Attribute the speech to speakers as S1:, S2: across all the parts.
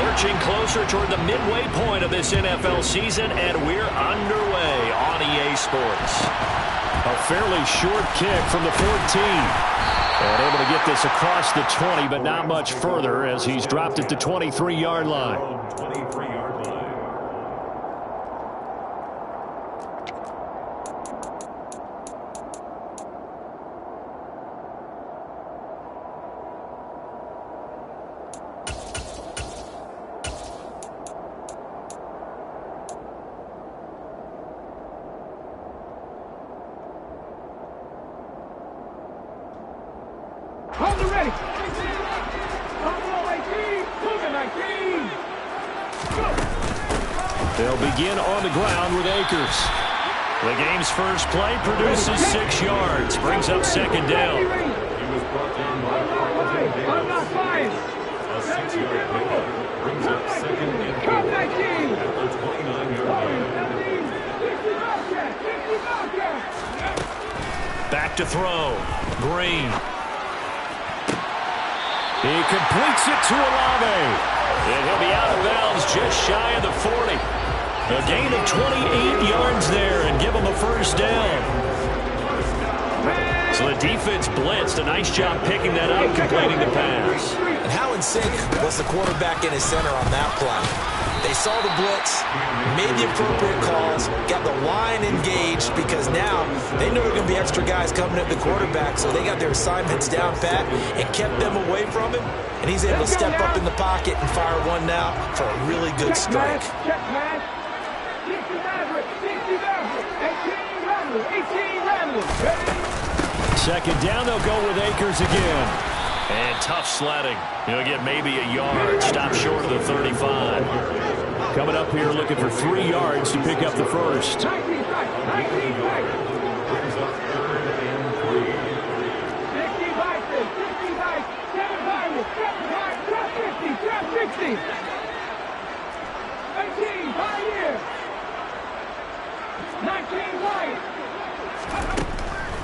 S1: Lurching closer toward the midway point of this NFL season, and we're underway on EA Sports. A fairly short kick from the 14. And able to get this across the 20, but not much further as he's dropped it to 23-yard line. They'll begin on the ground with Akers. The game's first play produces 6 yards, brings up second down.
S2: He was brought down by I'm not fired. A 6-yard pickup brings up second and goal at the 29-yard line.
S1: Back to throw. Green. He completes it to Olave. And he'll be out of bounds just shy of the 40. A gain of 28 yards there and give him a first down. So the defense blitzed. A nice job picking that up, completing the pass.
S3: And how in sync was the quarterback in his center on that play? They saw the blitz, made the appropriate calls, got the line engaged because now they know there are going to be extra guys coming at the quarterback, so they got their assignments down pat and kept them away from him, and he's able to step up in the pocket and fire one now for a really good strike.
S1: Second down, they'll go with Akers again. And tough sledding. He'll get maybe a yard. Stop short of the 35. Coming up here looking for 3 yards to pick up the first.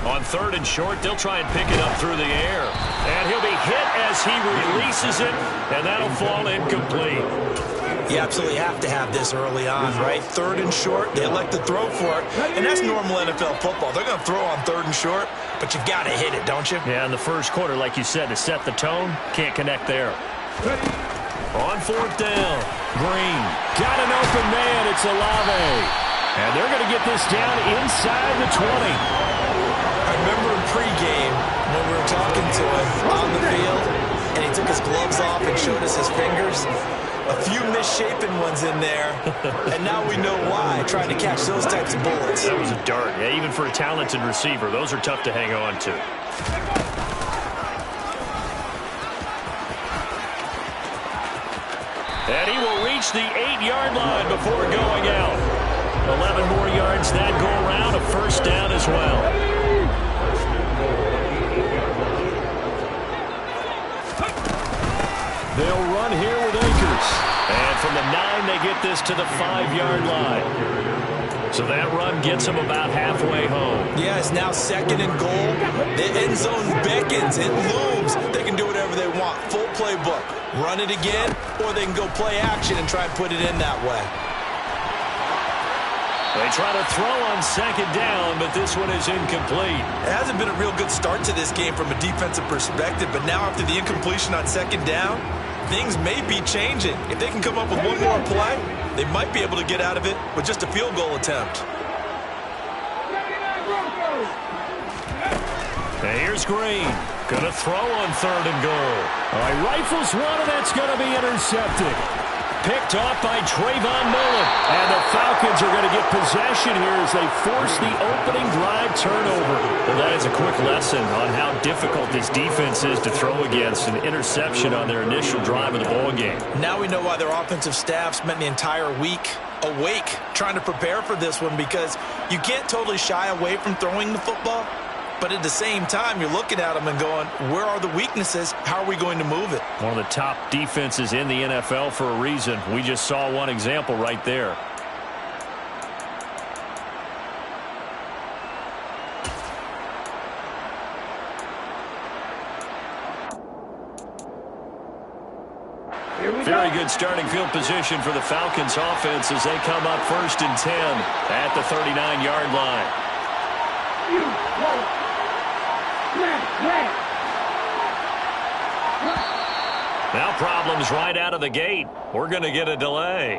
S1: On third and short, they'll try and pick it up through the air. And he'll be hit as he releases it, and that'll fall incomplete.
S3: You absolutely have to have this early on, right? Third and short, they elect to throw for it, and that's normal NFL football. They're going to throw on third and short, but you've got to hit it, don't you?
S1: Yeah, in the first quarter, like you said, to set the tone, can't connect there. On fourth down, Green. Got an open man, it's Olave. And they're going to get this down inside the 20.
S3: I remember in pregame when we were talking to him on the field, and he took his gloves off and showed us his fingers. A few misshapen ones in there, and now we know why, trying to catch those types of bullets.
S1: That was a dart. Yeah, even for a talented receiver, those are tough to hang on to. And he will reach the 8-yard line before going out. 11 more yards that go around, a first down as well. They'll run here with Akers. And from the 9, they get this to the 5-yard line. So that run gets them about halfway home.
S3: Yeah, it's now second and goal. The end zone beckons. It looms. They can do whatever they want. Full playbook. Run it again, or they can go play action and try and put it in that way.
S1: They try to throw on second down, but this one is incomplete.
S3: It hasn't been a real good start to this game from a defensive perspective, but now after the incompletion on second down, things may be changing. If they can come up with one more play, they might be able to get out of it with just a field goal attempt.
S1: And here's Green. Going to throw on third and goal. All right, rifles one, and that's going to be intercepted. Picked off by Trayvon Mullen. And the Falcons are going to get possession here as they force the opening drive turnover. Well, that is a quick lesson on how difficult this defense is to throw against. An interception on their initial drive of the ball game.
S3: Now we know why their offensive staff spent the entire week awake trying to prepare for this one, because you can't totally shy away from throwing the football. But at the same time, you're looking at them and going, where are the weaknesses? How are we going to move it?
S1: One of the top defenses in the NFL for a reason. We just saw one example right there. Very good starting field position for the Falcons offense as they come up 1st and 10 at the 39-yard line. Now problems right out of the gate. We're going to get a delay.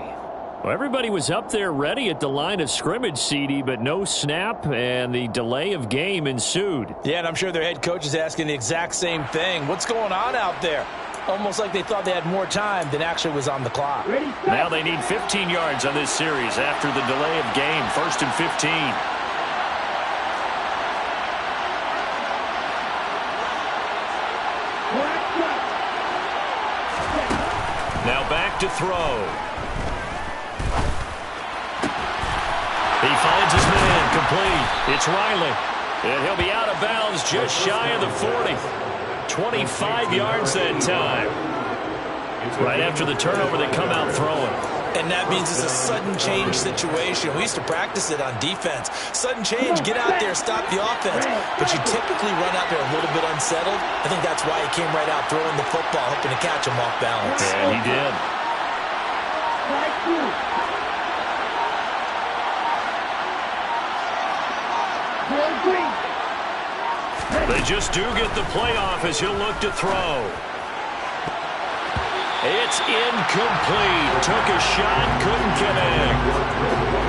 S1: Well, everybody was up there ready at the line of scrimmage, CD, but no snap, and the delay of game ensued.
S3: Yeah, and I'm sure their head coach is asking the exact same thing. What's going on out there? Almost like they thought they had more time than actually was on the clock.
S1: Now they need 15 yards on this series after the delay of game. 1st and 15. Now back to throw. He finds his man, complete. It's Riley. And he'll be out of bounds just shy of the 40. 25 yards that time. Right after the turnover, they come out throwing.
S3: And that means it's a sudden change situation. We used to practice it on defense. Sudden change, get out there, stop the offense. But you typically run out there a little bit unsettled. I think that's why he came right out throwing the football, hoping to catch him off balance.
S1: And he did. They just do get the playoff as he'll look to throw. It's incomplete. Took a shot, couldn't connect.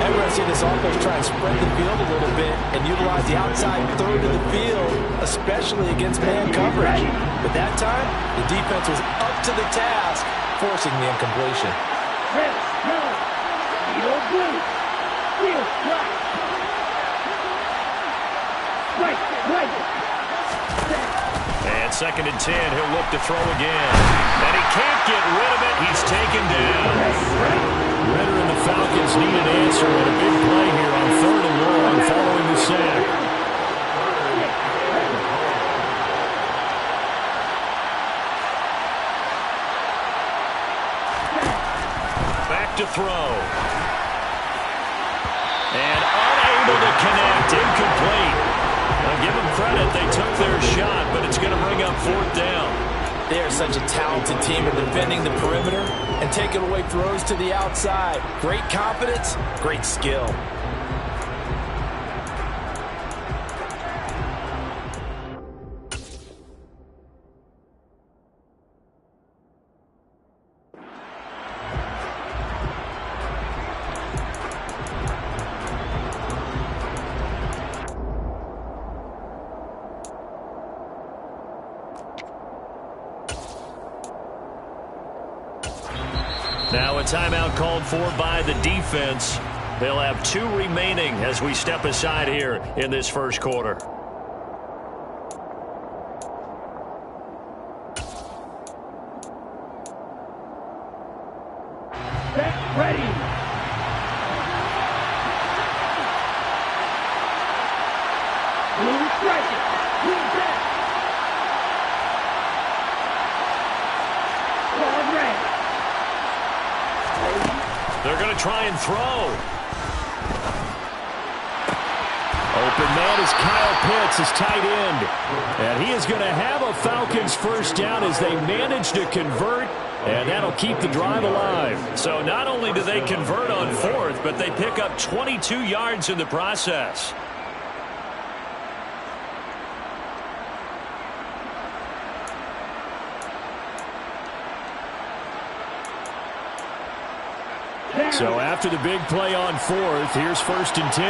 S3: And we're going to see this offense try and spread the field a little bit and utilize the outside third of the field, especially against man coverage. But that time, the defense was up to the task, forcing the incompletion.
S1: And 2nd and 10, he'll look to throw again. And he can't get rid of it. He's taken down. Ritter and the Falcons need an answer and a big play here on 3rd and long following the sack. Back to throw. And unable to connect. Incomplete. I'll give them credit. They took their shot, but it's going to bring up 4th down.
S3: They are such a talented team at defending the perimeter and taking away throws to the outside. Great confidence, great skill.
S1: Now a timeout called for by the defense. They'll have 2 remaining as we step aside here in this first quarter.
S2: Set, ready. Blue striker. Blue back. Ball red.
S1: They're going to try and throw. Open man is Kyle Pitts, his tight end. And he is going to have a Falcons first down as they manage to convert, and that'll keep the drive alive. So not only do they convert on 4th, but they pick up 22 yards in the process. So after the big play on 4th, here's 1st and 10.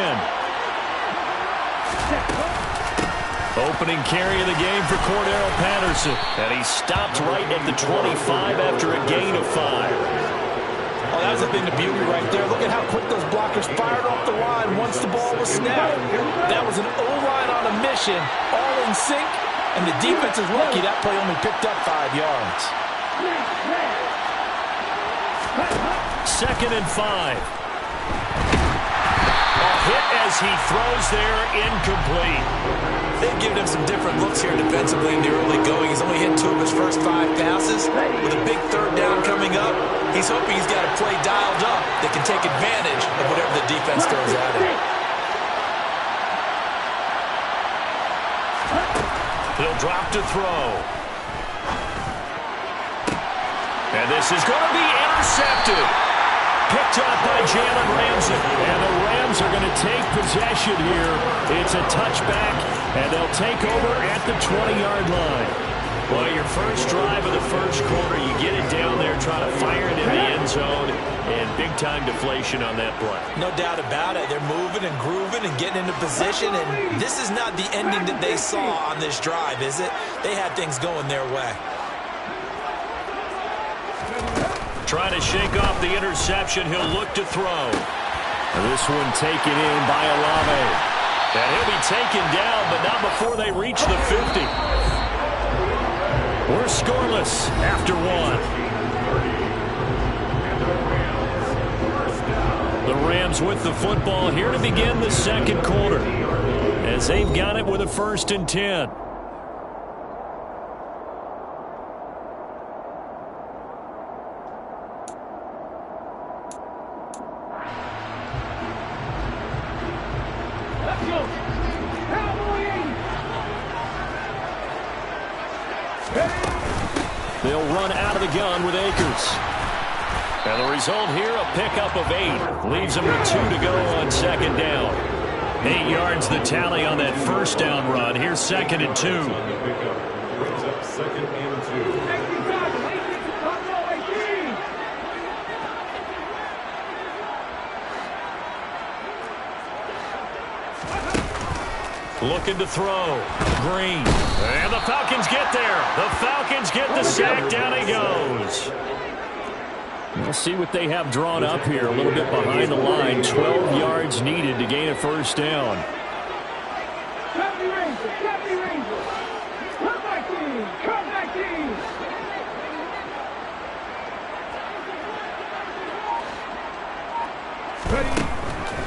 S1: Opening carry of the game for Cordero Patterson. And he stopped right at the 25 after a gain of 5.
S3: Oh, that was a thing of beauty right there. Look at how quick those blockers fired off the line once the ball was snapped. That was an O-line on a mission, all in sync, and the defense is lucky that play only picked up 5 yards.
S1: 2nd and 5. A hit as he throws there, incomplete.
S3: They've given him some different looks here defensively in the early going. He's only hit 2 of his first 5 passes. With a big 3rd down coming up, he's hoping he's got a play dialed up that can take advantage of whatever the defense throws at him.
S1: He'll drop to throw. And this is going to be intercepted. Picked up by Jalen Ramsey. And the Rams are going to take possession here. It's a touchback, and they'll take over at the 20-yard line. Well, your first drive of the first quarter, you get it down there, trying to fire it in the end zone, and big-time deflation on that play.
S3: No doubt about it. They're moving and grooving and getting into position, and this is not the ending that they saw on this drive, is it? They had things going their way.
S1: Trying to shake off the interception. He'll look to throw. And this one taken in by Olave. And he'll be taken down, but not before they reach the 50. We're scoreless after one. The Rams with the football here to begin the second quarter, as they've got it with a 1st and 10. They'll run out of the gun with Akers. And the result here, a pickup of 8. Leaves them with 2 to go on 2nd down. 8 yards the tally on that 1st down run. Here's 2nd and 2.
S2: Brings up 2nd and 2.
S1: Looking to throw. Green. And the Falcons get there. The Falcons get the sack. Down he goes. We'll see what they have drawn up here. A little bit behind the line. 12 yards needed to gain a 1st down.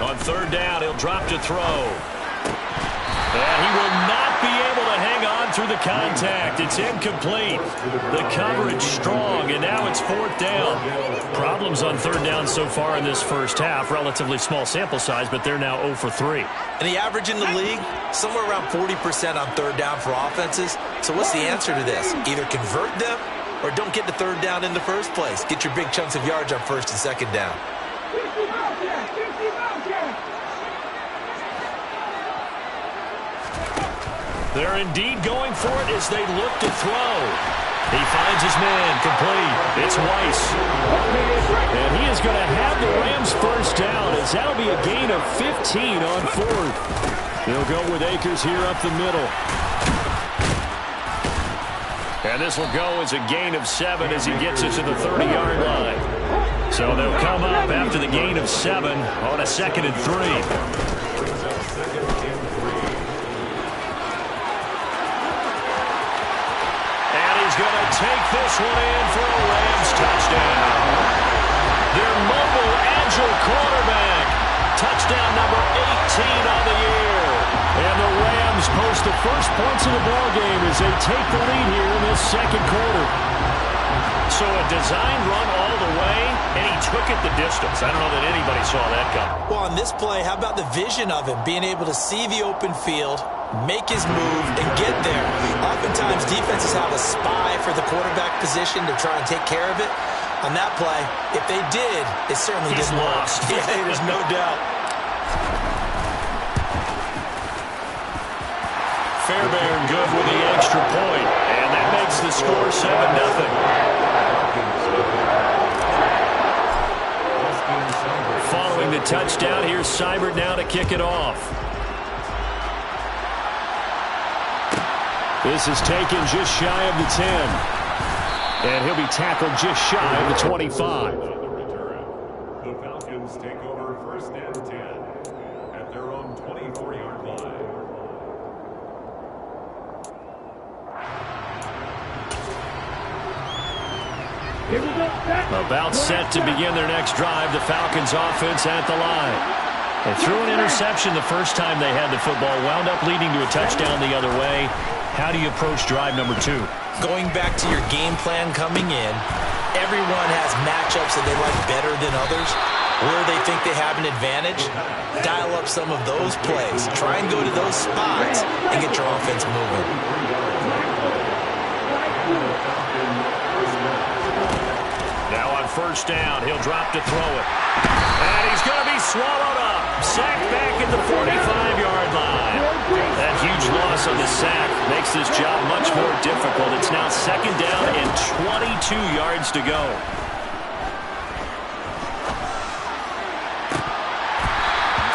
S1: On 3rd down, he'll drop to throw. And he will not be able to hang on through the contact. It's incomplete. The coverage strong, and now it's 4th down. Problems on 3rd down so far in this first half. Relatively small sample size, but they're now 0 for 3.
S3: And the average in the league, somewhere around 40% on 3rd down for offenses. So what's the answer to this? Either convert them or don't get to 3rd down in the first place. Get your big chunks of yards on 1st and 2nd down.
S1: They're indeed going for it as they look to throw. He finds his man, complete. It's Weiss. And he is going to have the Rams 1st down, as that'll be a gain of 15 on 4th. They'll go with Akers here up the middle. And this will go as a gain of 7 as he gets it to the 30-yard line. So they'll come up after the gain of 7 on a 2nd and 3. Going to take this one in for a Rams touchdown. Their mobile, agile quarterback. Touchdown number 18 on the year. And the Rams post the first points of the ballgame as they take the lead here in this second quarter. So a design run all the way, and he took it the distance. I don't know that anybody saw that coming.
S3: Well, on this play, how about the vision of him, being able to see the open field, make his move, and get there. Oftentimes, defenses have a spy for the quarterback position to try and take care of it. On that play, if they did, it certainly didn't work. Yeah, there's no doubt.
S1: Fairbairn good with the extra point, and that makes the score 7-0. Following the touchdown, here's Seibert now to kick it off. This is taken just shy of the 10. And he'll be tackled just shy of the 25.
S2: The Falcons take over 1st and 10 at their own 24-yard line.
S1: About set to begin their next drive. The Falcons offense at the line. They threw an interception the first time they had the football. Wound up leading to a touchdown the other way. How do you approach drive number 2?
S3: Going back to your game plan coming in, everyone has matchups that they like better than others. Where they think they have an advantage, dial up some of those plays. Try and go to those spots and get your offense moving.
S1: Now on first down, he'll drop to throw it. And he's going to be swallowed up. Sacked back at the 45-yard line. That huge loss on the sack makes this job much more difficult. It's now second down and 22 yards to go.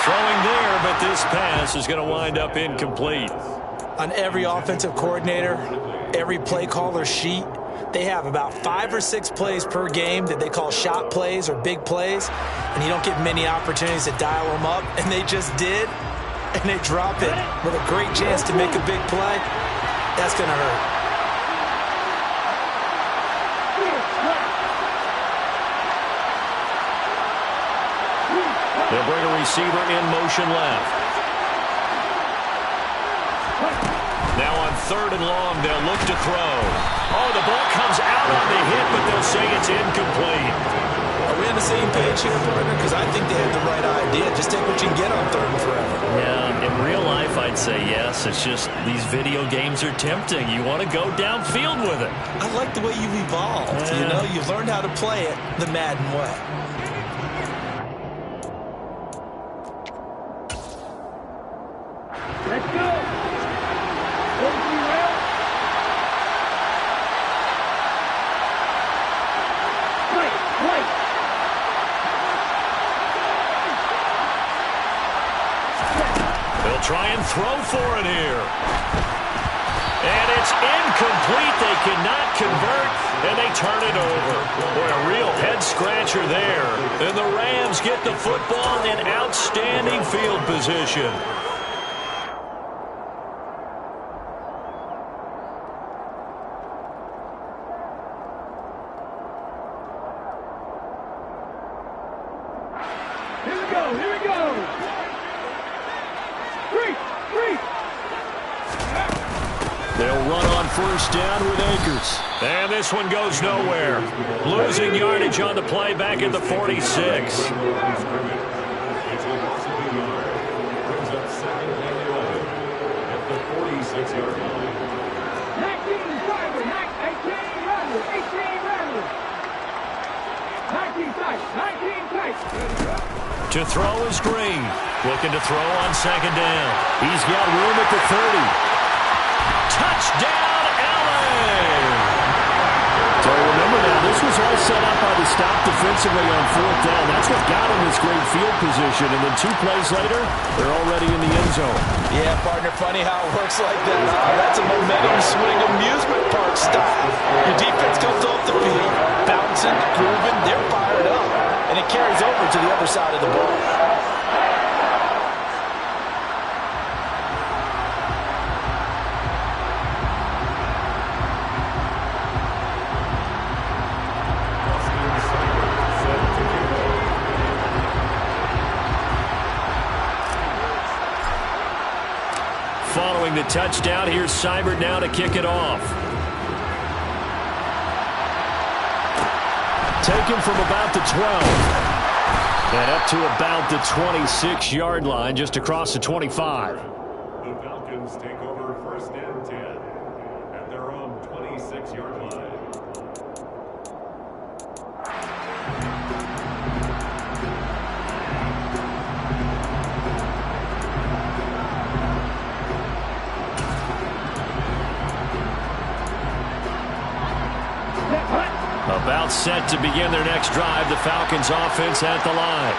S1: Throwing there, but this pass is going to wind up incomplete.
S3: On every offensive coordinator, every play caller sheet, they have about 5 or 6 plays per game that they call shot plays or big plays, and you don't get many opportunities to dial them up, and they just did, and they drop it with a great chance to make a big play. That's going to hurt.
S1: They'll bring a receiver in motion left. Now on third and long, they'll look to throw. Oh, the ball comes out on the hit, but they'll say it's incomplete.
S3: Are we on the same page here, partner? Because I think they have the right idea. Just take what you can get on third and forever.
S1: Yeah, in real life, I'd say yes. It's just these video games are tempting. You want to go downfield with it.
S3: I like the way you've evolved.
S1: Yeah.
S3: You know, you've learned how to play it the Madden way.
S2: Let's go.
S1: They'll try and throw for it here. And it's incomplete. They cannot convert, and they turn it over. Boy, a real head-scratcher there. And the Rams get the football in outstanding field position.
S2: Here we go.
S1: They'll run on first down with Akers. And this one goes nowhere. Losing yardage on the play back at the 46.
S2: It's a loss of a yard. Brings up second and 11 at the 46-yard line.
S1: 19 to throw is Green. Looking to throw on second down. He's got room at the 30. Touchdown, Allen! So remember now, this was all set up by the stop defensively on fourth down. That's what got him this great field position. And then 2 plays later, they're already in the end zone.
S3: Yeah, partner, funny how it works like that. That's a momentum swing amusement park style. Your defense comes off the field, bouncing, grooving, they're fired up. And it carries over to the other side of the ball.
S1: Following the touchdown, here's Seibert now to kick it off. Taken from about the 12. And up to about the 26-yard line, just across the 25.
S2: The Falcons take over first and 10 at their own 26-yard line.
S1: About set to begin their next drive, the Falcons offense at the line.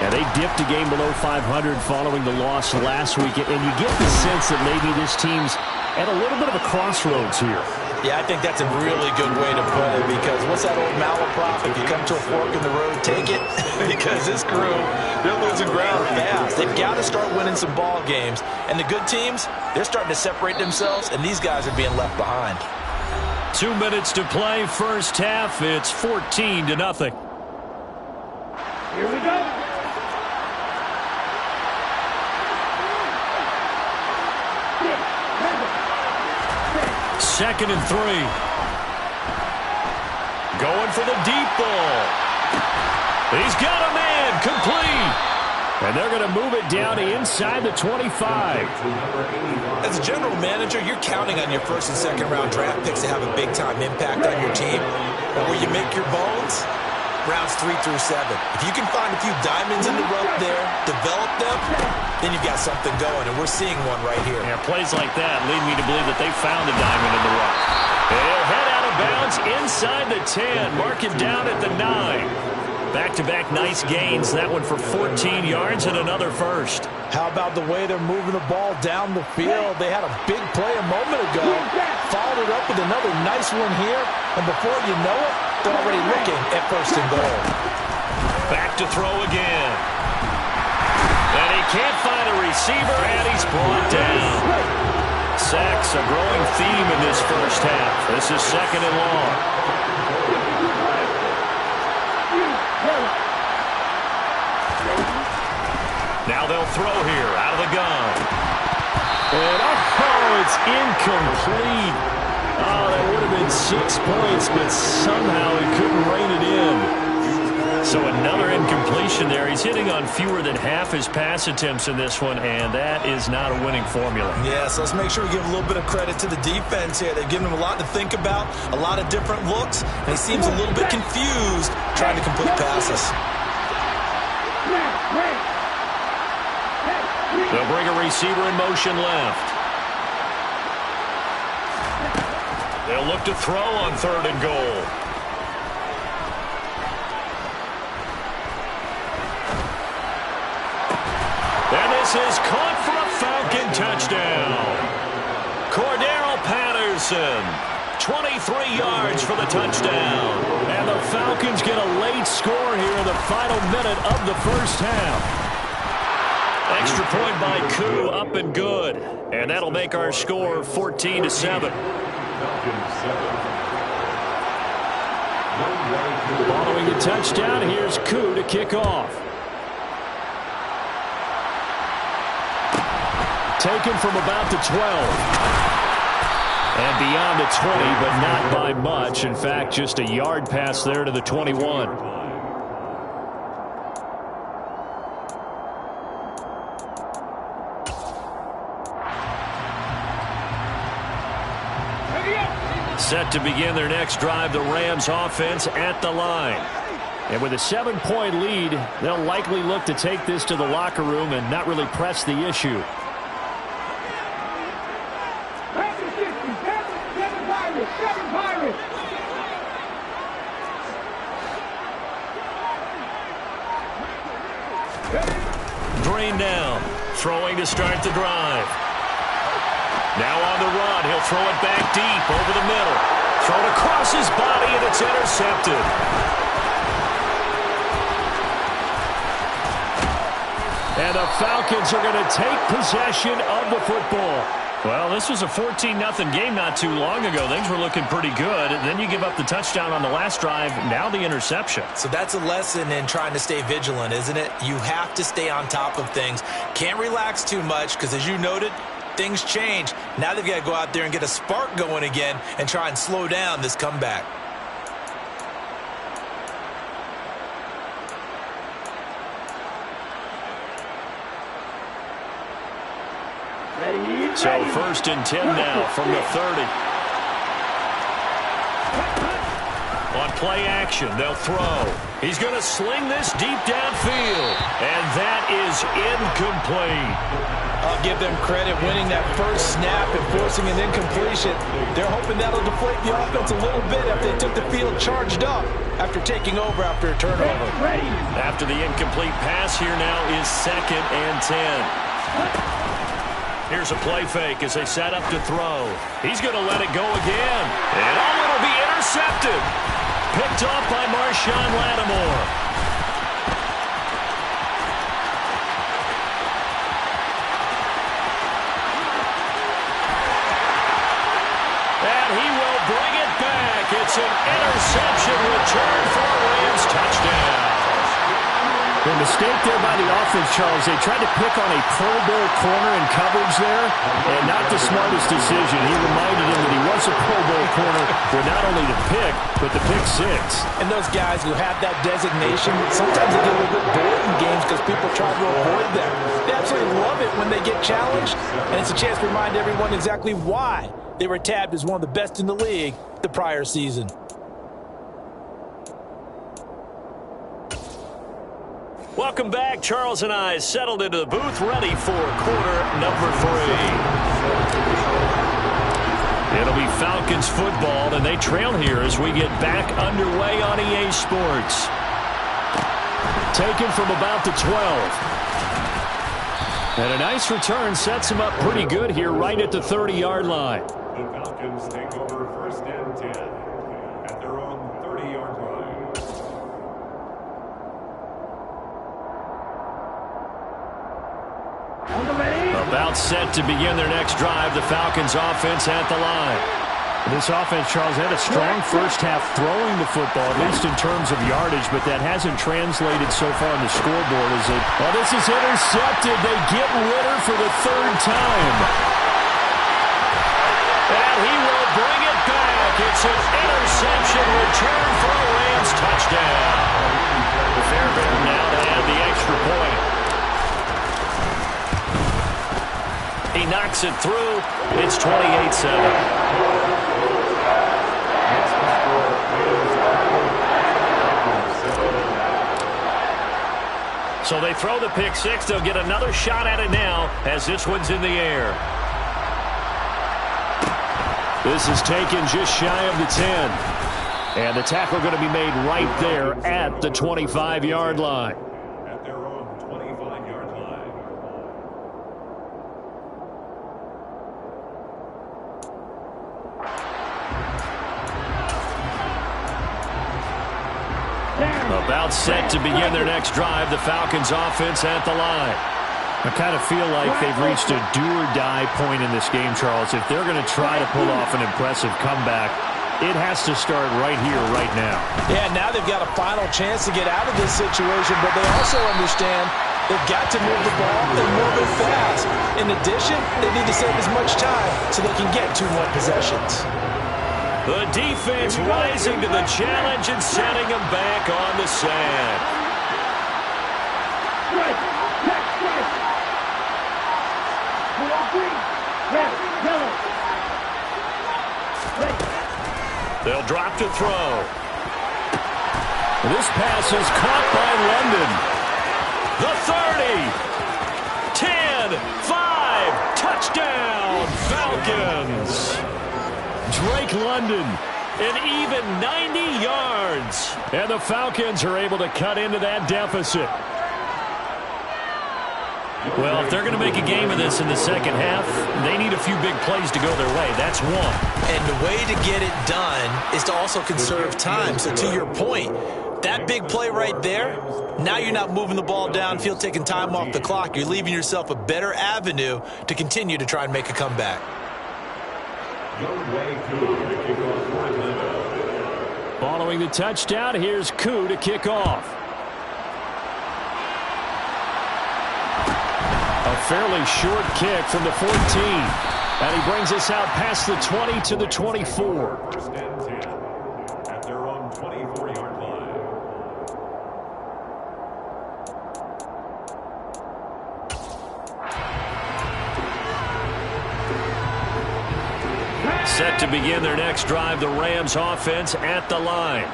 S1: And they dipped a game below 500 following the loss last week. And you get the sense that maybe this team's at a little bit of a crossroads here.
S3: Yeah, I think that's a really good way to put it, because what's that old malaprop? If you come to a fork in the road, take it. Because this crew, they're losing ground fast. They've got to start winning some ball games. And the good teams, they're starting to separate themselves, and these guys are being left behind.
S1: 2 minutes to play, first half. It's 14-0.
S2: Here we go.
S1: Second and 3. Going for the deep ball. He's got a man, complete. And they're going to move it down to inside the 25.
S3: As a general manager, you're counting on your first and second round draft picks to have a big-time impact on your team. And where you make your bones, rounds 3 through 7. If you can find a few diamonds in the rough there, develop them, then you've got something going, and we're seeing one right here.
S1: Yeah, plays like that lead me to believe that they found a diamond in the rough. They'll head out of bounds inside the 10, mark it down at the 9. Back-to-back nice gains, that one for 14 yards and another first.
S3: How about the way they're moving the ball down the field? They had a big play a moment ago, followed it up with another nice one here, and before you know it, they're already looking at 1st and goal.
S1: Back to throw again. And he can't find a receiver, and he's brought down. Sacks, a growing theme in this first half. This is 2nd and long. Now they'll throw here, out of the gun. And it's incomplete. Oh, that would have been 6 points, but somehow he couldn't rein it in. So another incompletion there. He's hitting on fewer than half his pass attempts in this one, and that is not a winning formula.
S3: Yeah, so let's make sure we give a little bit of credit to the defense here. They've given him a lot to think about, a lot of different looks, and he seems a little bit confused trying to complete passes.
S1: They'll bring a receiver in motion left. They'll look to throw on 3rd and goal. And this is caught for a Falcon touchdown. Cordero Patterson, 23 yards for the touchdown. And the Falcons get a late score here in the final minute of the first half. Extra point by Koo, up and good. And that'll make our score 14-7. Following the touchdown, here's Koo to kick off. Taken from about the 12. And beyond the 20, but not by much. In fact, just a yard pass there to the 21. Set to begin their next drive, the Rams offense at the line. And with a 7-point lead, they'll likely look to take this to the locker room and not really press the issue. Green now, throwing to start the drive. Now on the run, he'll throw it back deep over the middle. Thrown across his body, and it's intercepted. And the Falcons are going to take possession of the football. Well, this was a 14-0 game not too long ago. Things were looking pretty good. Then you give up the touchdown on the last drive. Now the interception.
S3: So that's a lesson in trying to stay vigilant, isn't it? You have to stay on top of things. Can't relax too much because, as you noted, things change. Now they've got to go out there and get a spark going again and try and slow down this comeback.
S1: So 1st and 10 now from the 30. On play action, they'll throw. He's going to sling this deep downfield. And that is incomplete.
S3: I'll give them credit winning that first snap and forcing an incompletion. They're hoping that'll deflate the offense a little bit after they took the field charged up after taking over after a turnover.
S1: After the incomplete pass, here now is 2nd and 10. Here's a play fake as they set up to throw. He's going to let it go again. And it'll be intercepted. Picked off by Marshawn Lattimore. And he will bring it back. It's an interception return for a Rams touchdown. The mistake there by the offense, Charles, they tried to pick on a Pro Bowl corner in coverage there, and not the smartest decision. He reminded him that he was a Pro Bowl corner with not only the pick, but the pick six.
S3: And those guys who have that designation, sometimes they get a little bit bored in games because people try to avoid them. They absolutely love it when they get challenged, and it's a chance to remind everyone exactly why they were tabbed as one of the best in the league the prior season.
S1: Welcome back. Charles and I settled into the booth, ready for quarter number 3. It'll be Falcons football, and they trail here as we get back underway on EA Sports. Taken from about the 12. And a nice return sets him up pretty good here right at the 30-yard line.
S2: The Falcons take over first and 10 at their own 30-yard line.
S1: About set to begin their next drive, the Falcons offense at the line.
S4: This offense, Charles, had a strong first half throwing the football, at least in terms of yardage, but that hasn't translated so far on the scoreboard.
S1: Well, this is intercepted. They get Ritter for the third time. And he will bring it back. It's an interception return for a Rams touchdown. Fairbairn now to add the extra point. He knocks it through. It's 28-7. So they throw the pick six. They'll get another shot at it now as this one's in the air. This is taken just shy of the 10. And the tackle going to be made right there at the 25-yard line.
S2: At their own 25-yard line.
S1: About set to begin their next drive, the Falcons offense at the line.
S4: I kind of feel like they've reached a do-or-die point in this game, Charles. If they're going to try to pull off an impressive comeback, it has to start right here, right now.
S3: Yeah, now they've got a final chance to get out of this situation, but they also understand they've got to move the ball and move it fast. In addition, they need to save as much time so they can get 2 more possessions.
S1: The defense rising to the challenge and setting them back on the sand. They'll drop to throw. This pass is caught by London. The 30, 10, 5, touchdown, Falcons. Drake London, an even 90 yards. And the Falcons are able to cut into that deficit. Well, if they're going to make a game of this in the second half, they need a few big plays to go their way. That's one.
S3: And the way to get it done is to also conserve time. So to your point, that big play right there, now you're not moving the ball downfield, taking time off the clock. You're leaving yourself a better avenue to continue to try and make a comeback.
S1: Following the touchdown, here's Koo to kick off. A fairly short kick from the 14. And he brings us out past the 20 to the 24.
S2: First and 10 at their own 24-yard line.
S1: Set to begin their next drive, the Rams offense at the line.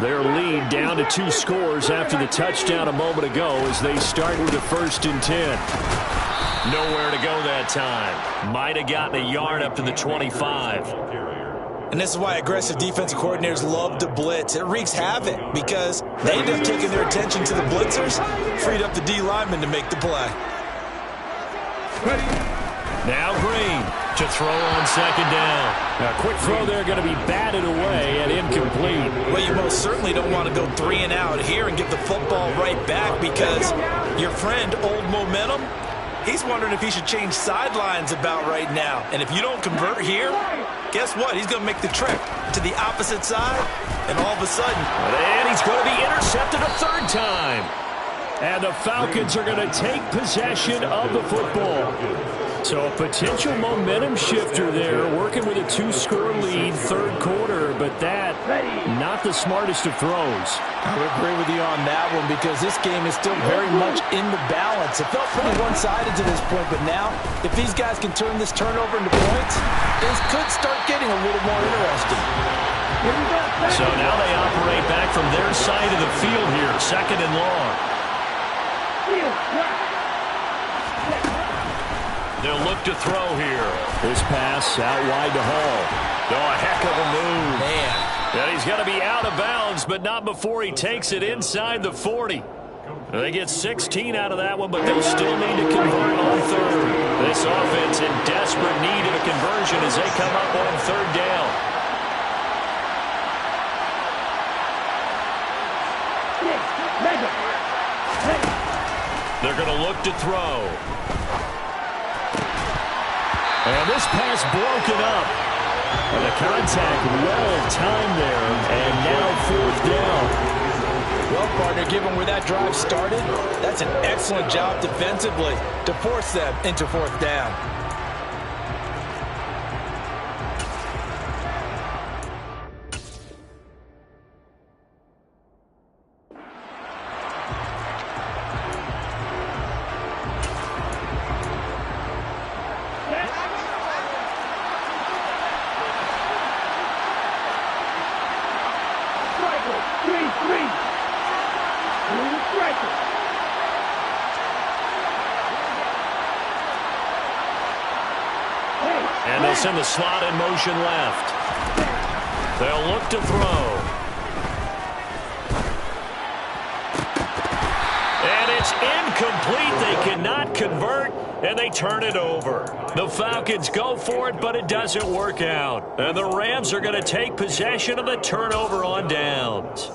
S1: Their lead down to 2 scores after the touchdown a moment ago as they start with a 1st and 10. Nowhere to go that time. Might have gotten a yard up to the 25.
S3: And this is why aggressive defensive coordinators love to blitz. It wreaks havoc because they end up taking their attention to the blitzers, freed up the D lineman to make the play.
S1: Now Green to throw on 2nd down. A quick throw there going to be batted away and incomplete.
S3: Well, you most certainly don't want to go 3 and out here and get the football right back because your friend, Old Momentum, he's wondering if he should change sidelines about right now. And if you don't convert here, guess what? He's going to make the trek to the opposite side, and all of a sudden...
S1: And he's going to be intercepted a 3rd time. And the Falcons are going to take possession of the football. So a potential momentum shifter there, working with a 2-score lead, 3rd quarter, but that, not the smartest of throws.
S5: I would agree with you on that one because this game is still very much in the balance. It felt pretty one-sided to this point, but now, if these guys can turn this turnover into points, this could start getting a little more interesting.
S1: So now they operate back from their side of the field here, 2nd and long. They'll look to throw here. This pass out wide to Hall. Oh, a heck of a move.
S3: Man.
S1: And he's going to be out of bounds, but not before he takes it inside the 40. They get 16 out of that one, but they'll still need to convert on third. This offense in desperate need of a conversion as they come up on third down. They're going to look to throw. And this pass broken up. And the contact well timed there. And now fourth down.
S5: Well, partner, given where that drive started, that's an excellent job defensively to force them into fourth down.
S1: And they'll send the slot in motion left. They'll look to throw. And it's incomplete. They cannot convert, and they turn it over. The Falcons go for it, but it doesn't work out. And the Rams are going to take possession of the turnover on downs.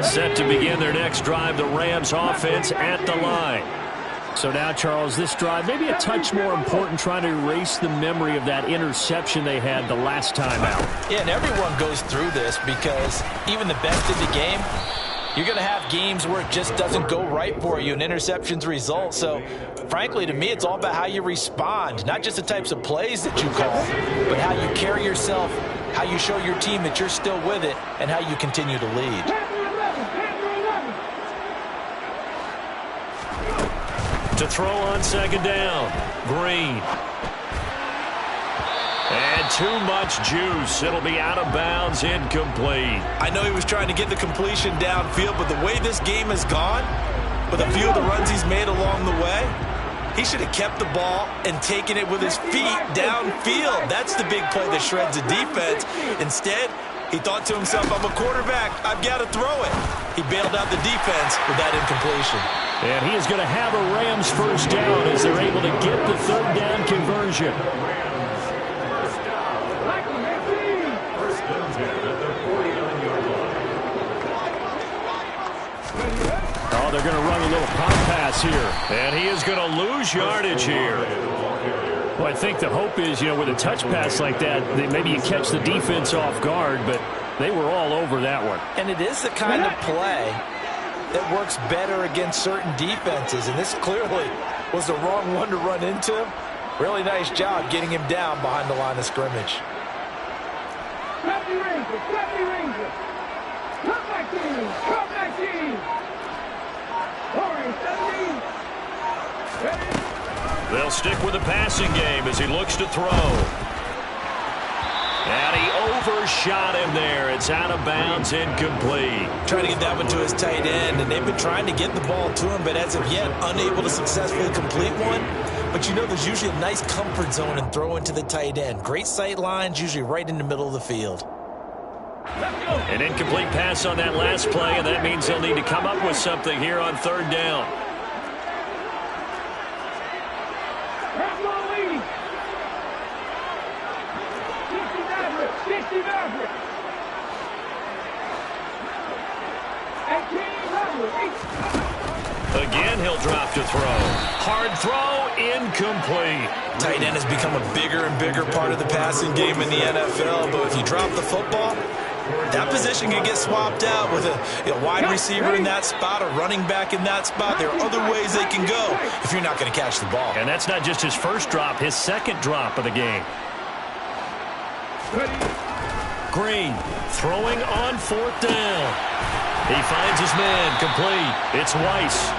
S1: Set to begin their next drive, the Rams offense at the line.
S4: So now, Charles, this drive maybe a touch more important, trying to erase the memory of that interception they had the last time out.
S5: Yeah, and everyone goes through this because even the best in the game, you're going to have games where it just doesn't go right for you and interceptions result. So, frankly, to me, it's all about how you respond, not just the types of plays that you call, but how you carry yourself, how you show your team that you're still with it, and how you continue to lead.
S1: To throw on second down, Green. And too much juice. It'll be out of bounds, incomplete.
S3: I know he was trying to get the completion downfield, but the way this game has gone, with a few of the runs he's made along the way, he should have kept the ball and taken it with his feet downfield. That's the big play that shreds the defense. Instead, he thought to himself, I'm a quarterback, I've got to throw it. He bailed out the defense with that incompletion.
S1: And he is going to have a Rams first down as they're able to get the third down conversion.
S2: First down 10 at the 49-yard line.
S1: Oh, they're going to run a little pop pass here. And he is going to lose yardage here. Well, I think the hope is, with a touch pass like that, maybe you catch the defense off guard, but they were all over that one.
S5: And it is the kind of play that works better against certain defenses, and this clearly was the wrong one to run into. Really nice job getting him down behind the line of scrimmage.
S1: They'll stick with the passing game as he looks to throw. And he overshot him there. It's out of bounds, incomplete.
S3: Trying to get that one to his tight end, and they've been trying to get the ball to him, but as of yet, unable to successfully complete one. But there's usually a nice comfort zone in throwing to the tight end. Great sight lines, usually right in the middle of the field.
S1: An incomplete pass on that last play, and that means they'll need to come up with something here on third down. Again, he'll drop to throw. Hard throw, incomplete.
S3: Tight end has become a bigger and bigger part of the passing game in the NFL, but if you drop the football, that position can get swapped out with a wide receiver in that spot, a running back in that spot. There are other ways they can go if you're not going to catch the ball.
S1: And that's not just his first drop, his second drop of the game. Green throwing on fourth down. He finds his man, complete. It's Weiss.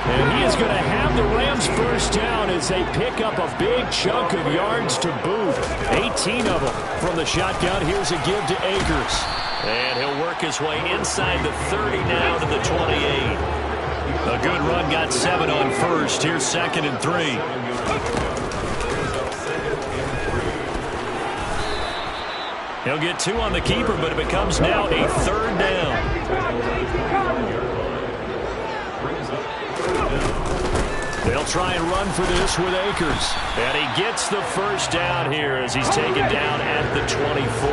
S1: And he is going to have the Rams first down as they pick up a big chunk of yards to boot. 18 of them from the shotgun. Here's a give to Akers. And he'll work his way inside the 30 now to the 28. A good run, got 7 on first. Here's 2nd and 3. He'll get 2 on the keeper, but it becomes now a 3rd down. They'll try and run for this with Akers. And he gets the first down here as he's taken down at the 24.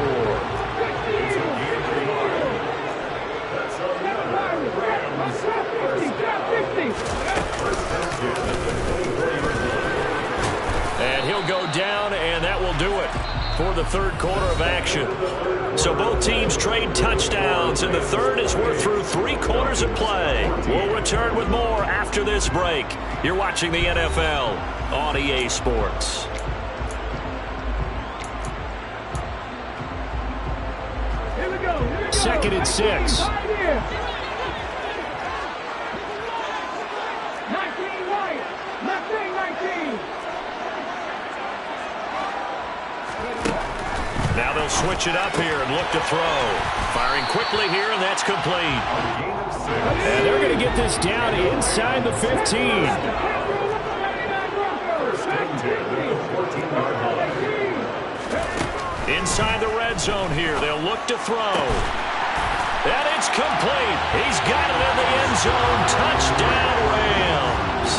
S1: And he'll go down, and that will do it for the 3rd quarter of action. So both teams trade touchdowns, and the 3rd is worth through 3 quarters of play. We'll return with more after this break. You're watching the NFL on EA Sports.
S2: Here we go.
S1: 2nd and 6.
S2: 19 right. Left wing 19.
S1: Now they'll switch it up here and look to throw. Firing quickly here, and that's complete. And they're going to get this down inside the 15. Inside the red zone here, they'll look to throw. And it's complete. He's got it in the end zone. Touchdown, Rams.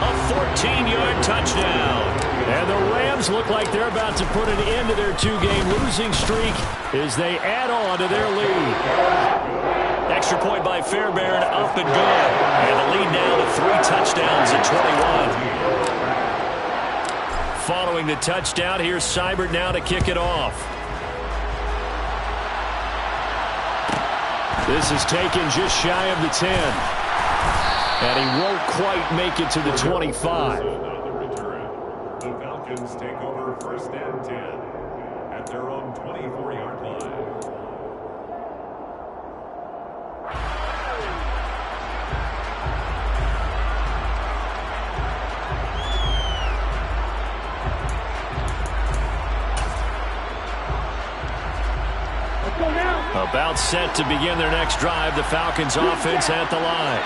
S1: A 14-yard touchdown. And the Rams look like they're about to put an end to their 2-game losing streak as they add on to their lead. Extra point by Fairbairn, up and good. And the lead now to 3 touchdowns at 21. Following the touchdown, here's Seibert now to kick it off. This is taken just shy of the 10. And he won't quite make it to the 25.
S2: The Falcons take over 1st and 10 at their own 24-yard line.
S1: About set to begin their next drive. The Falcons offense at the line.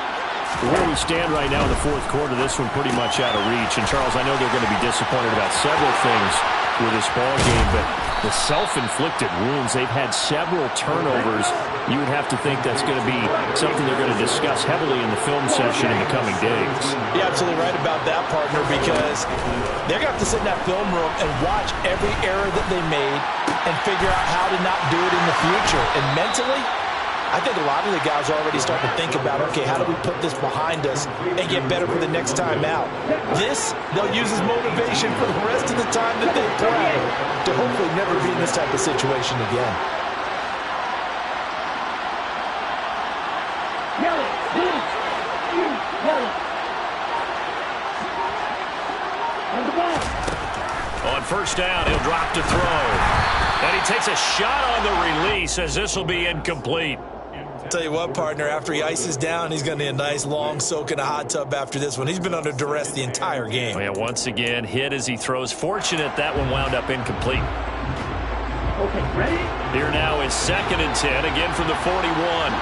S1: Where we stand right now in the 4th quarter, this one pretty much out of reach. And, Charles, I know they're going to be disappointed about several things with this ball game, but the self-inflicted wounds, they've had several turnovers. You would have to think that's going to be something they're going to discuss heavily in the film session in the coming days.
S5: You're absolutely right about that, partner, because they're going to have to sit in that film room and watch every error that they made and figure out how to not do it in the future. And mentally, I think a lot of the guys are already starting to think about, okay, how do we put this behind us and get better for the next time out? This, they'll use as motivation for the rest of the time that they play to hopefully never be in this type of situation again.
S1: On 1st down, he'll drop to throw. And he takes a shot on the release as this will be incomplete.
S3: Tell you what, partner, after he ices down, he's going to need a nice long soak in a hot tub after this one. He's been under duress the entire game.
S1: Oh, yeah, once again, hit as he throws. Fortunate that one wound up incomplete.
S2: Okay, ready?
S1: Here now is 2nd and 10, again from the 41.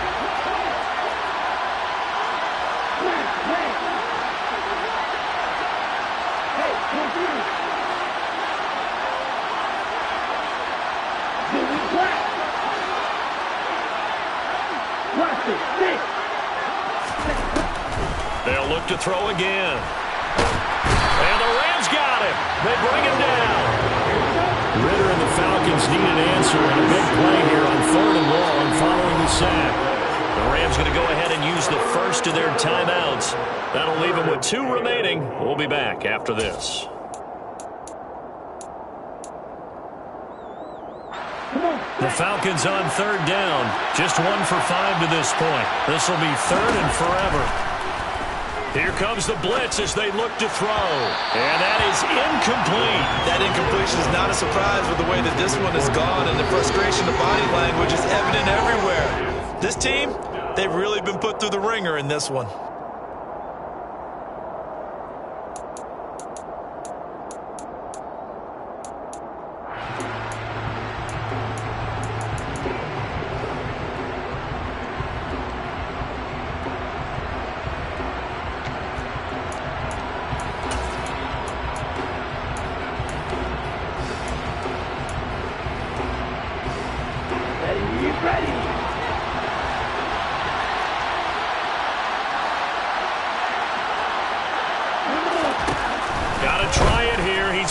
S1: They'll look to throw again. And the Rams got him. They bring him down. Ritter and the Falcons need an answer and a big play here on 3rd and long following the sack. The Rams going to go ahead and use the first of their timeouts. That'll leave them with 2 remaining. We'll be back after this. The Falcons on 3rd down. Just 1 for 5 to this point. This will be 3rd and forever. Here comes the blitz as they look to throw. And that is incomplete.
S3: That incompletion is not a surprise with the way that this one has gone, and the frustration, the body language is evident everywhere. This team, they've really been put through the ringer in this one.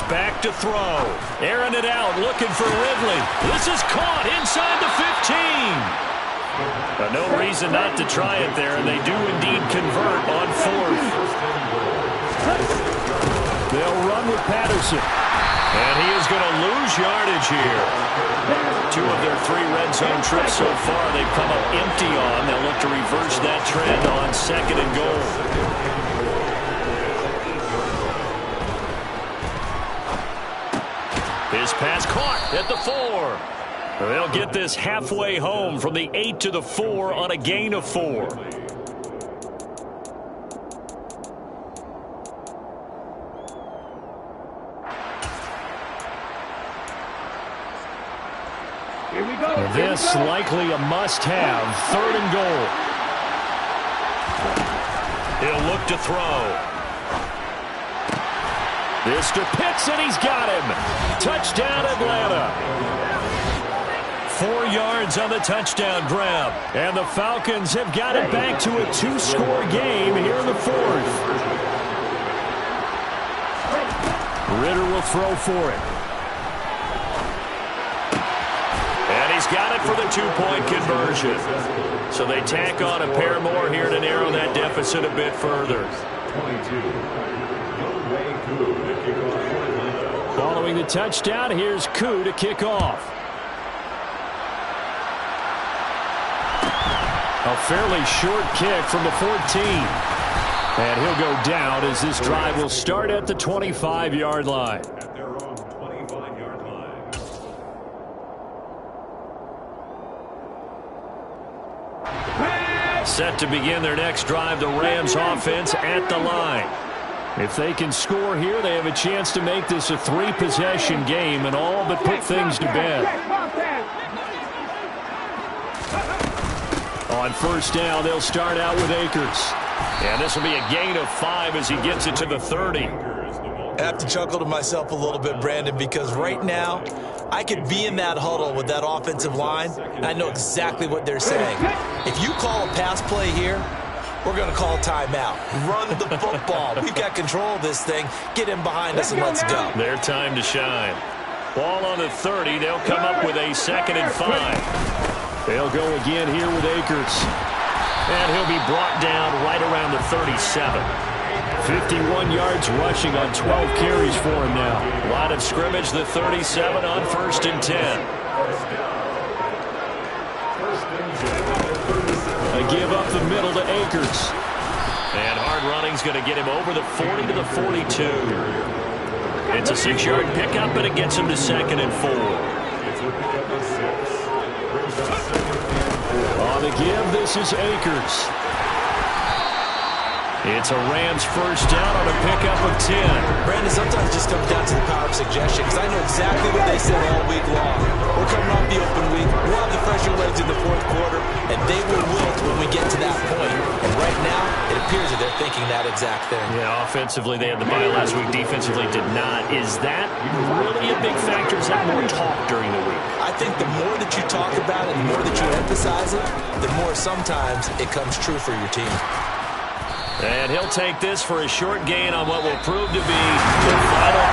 S1: back to throw. Airing it out, looking for Ridley. This is caught inside the 15. No reason not to try it there, and they do indeed convert on fourth. They'll run with Patterson. And he is going to lose yardage here. 2 of their 3 red zone trips so far, they've come up empty on. They'll look to reverse that trend on 2nd and goal. His pass caught at the 4. They'll get this halfway home from the 8 to the 4 on a gain of 4. This likely a must-have. 3rd and goal. He'll look to throw. This to Pitts, and he's got him. Touchdown, Atlanta. 4 yards on the touchdown grab. And the Falcons have got it back to a 2-score game here in the 4th. Ritter will throw for it. He's got it for the 2-point conversion. So they tack on a pair more here to narrow that deficit a bit further. Following the touchdown, here's Koo to kick off. A fairly short kick from the 14. And he'll go down as this drive will start at the 25-yard line. Set to begin their next drive, the Rams offense at the line. If they can score here, they have a chance to make this a 3-possession game and all but put things to bed. On 1st down, they'll start out with Akers. And this will be a gain of 5 as he gets it to the 30.
S3: I have to chuckle to myself a little bit, Brandon, because right now I could be in that huddle with that offensive line, and I know exactly what they're saying. If you call a pass play here, we're going to call timeout. Run the football. We've got control of this thing. Get in behind us and let's go.
S1: Their time to shine. Ball on the 30. They'll come up with a 2nd and 5. They'll go again here with Akers. And he'll be brought down right around the 37. 51 yards rushing on 12 carries for him now. Line of scrimmage, the 37 on 1st and 10. A give up the middle to Akers. And hard running's going to get him over the 40 to the 42. It's a 6-yard pickup, and it gets him to 2nd and 4. On the give, this is Akers. It's a Rams 1st down on a pickup of 10.
S3: Brandon, sometimes it just comes down to the power of suggestion, because I know exactly what they said all week long. We're coming off the open week. We'll have the fresher legs in the 4th quarter, and they will wilt when we get to that point. And right now, it appears that they're thinking that exact thing.
S1: Yeah, offensively, they had the bye last week. Defensively, did not. Is that really a big factor? Is that more talk during the week?
S3: I think the more that you talk about it, the more that you emphasize it, the more sometimes it comes true for your team.
S1: And he'll take this for a short gain on what will prove to be the final